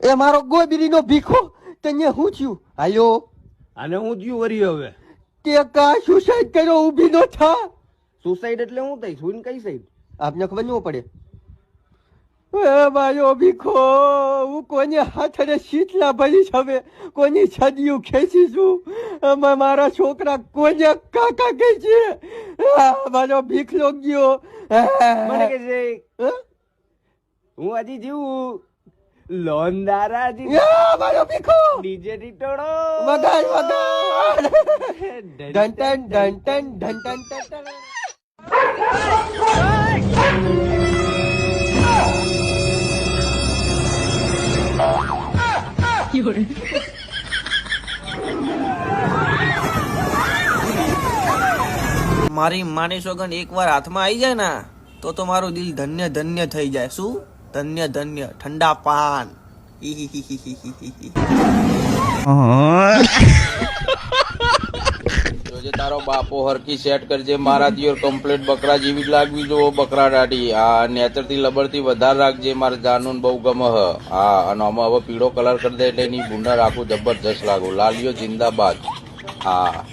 એ મારો ગોબરીનો ભીખો તને હું થયું? હાલો અને હું થયું વરી હવે તે કા સુસાઈડ કર્યો? ઊભી નો થા. સુસાઈડ એટલે હું થઈ સુન કઈ સાઈડ? આપને ખબર ન પડે. એ મારો ભીખો, હું કોને હાથે શીતલા ભરીશ હવે? કોની છદિયું ખેંચીશું? મારા છોકરા કોને કાકા કહે છે? મારો ભીખલો ગયો. મને કે છે હું હજી જીવું લોનદારા હજી મારો ભીખો ડીજે ટીટોડો વગાડ વગાડ. ડન ટન ડન ટન ડન ટન ટન. મારી માની સોગન એકવાર હાથમાં આવી જાય ને તો મારું દિલ ધન્ય ધન્ય થઈ જાય. શું ધન્ય ધન્ય? ઠંડા પાન. જોજે તારો બાપો હરકી સેટ કરજે. મારા દિયોર કમ્પ્લેટ બકરા જેવી જ લાગવી જો. બકરા દાઢી હા નેચર થી લબર થી વધારે રાખજે. મારે જાનું બહુ ગમે હ. હા અને અમે હવે પીળો કલર કરી દે એટલે એની ભૂંડા રાખું જબરજસ્ત લાગુ. લાલીઓ જિંદાબાદ. હા